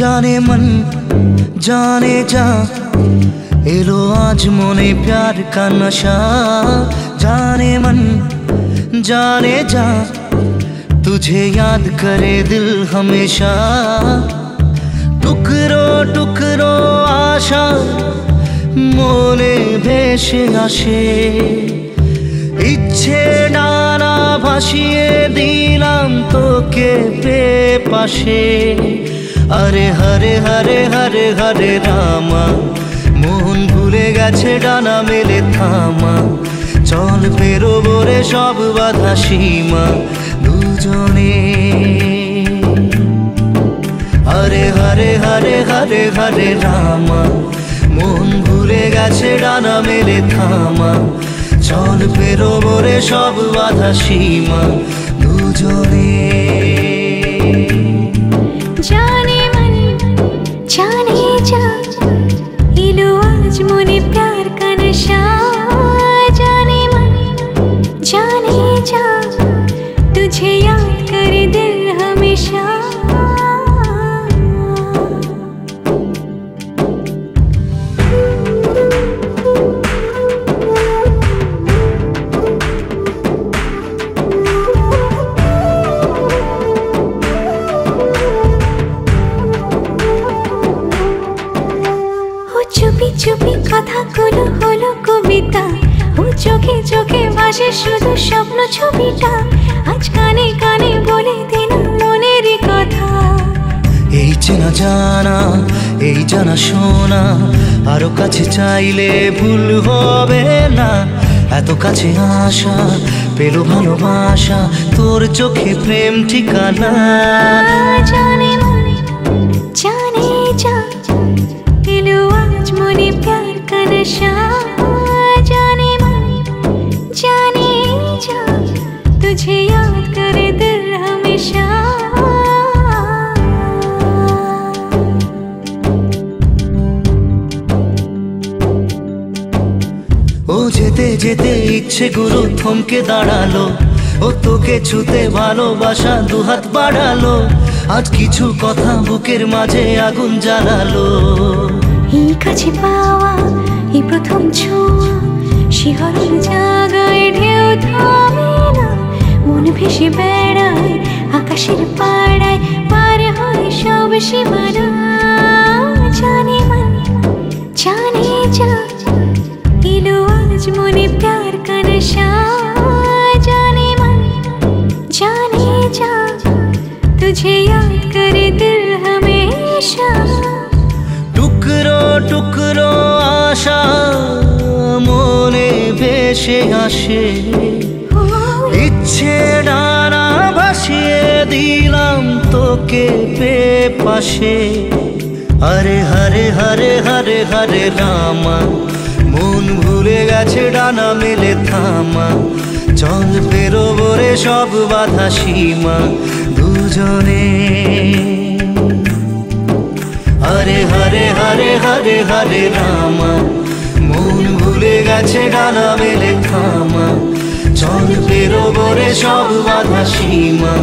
जाने मन जाने जा एलो आज मोने प्यार का नशा। जाने मन जाने जा तुझे याद करे दिल हमेशा। टुकरो टुकरो आशा मोने भेसे आशे इच्छे डाना भासिए दिलाम तोके पाशे। अरे हरे हरे हरे हरे रामा মন ভুলে গেছে ডানা মেলে থামা। চল পেরোবো রে সব বাধা সীমা দুজনে। হরে হরে হরে হরে হরে রামা মন ভুলে গেছে ডানা মেলে থামা। চল পেরোবো রে সব বাধা সীমা দুজনে। जाने मन जाने जा इलो आज मोने प्यार का नशा। जाने मन जाने जा तुझे याद करे दिल हमेशा। চুপি চুপি কথাগুলো হলো কবিতা। ও চোখে চোখে ভাসে শুধু স্বপ্ন ছবিটা। আজ কানে কানে বলে দিলাম মনের কথা। এই চেনা জানা এই জানা শোনা আরো কাছে চাইলে ভুল হবে না। এত কাছে আসা পেলো ভালোবাসা তোর চোখে প্রেম ঠিকানা। জানে मन जाने जा इलो आज मोने प्यार का नशा। जाने मन जाने जा तुझे याद करे दिल हमेशा। ও যেতে যেতে ইচ্ছেগুলো থমকে দাঁড়ালো। ও তোকে ছুতে ভালোবাসা দুহাত বাড়ালো। আজ কিছু কথা বুকের মাঝে আগুন জ্বালালো। এই কাছে পাওয়া এই প্রথম ছোঁয়া শিহরণ জাগায় ঢেউ থামে না। মন ভেসে বেড়ায় আকাশের পাড়ায় পার হয় সব সীমানা। জানে मन जाने जा इलो आज मोने प्यार का नशा। जाने मन जाने जा तुझे याद करे दिल हमेशा। টুকরো টুকরো আশা মনে ভেসে আসে ইচ্ছে ডানা ভাসিয়ে দিলাম তোকে পাশে। হরে হরে হরে হরে হরে রামা মন ভুলে গেছে ডানা মেলে থামা। চল পেরোবো রে সব বাধা সীমা দুজনে। হরে হরে হরে হরে হরে রামা মন ভুলে গেছে ডানা মেলে থামা। চল পেরোবো রে সব বাধা সীমা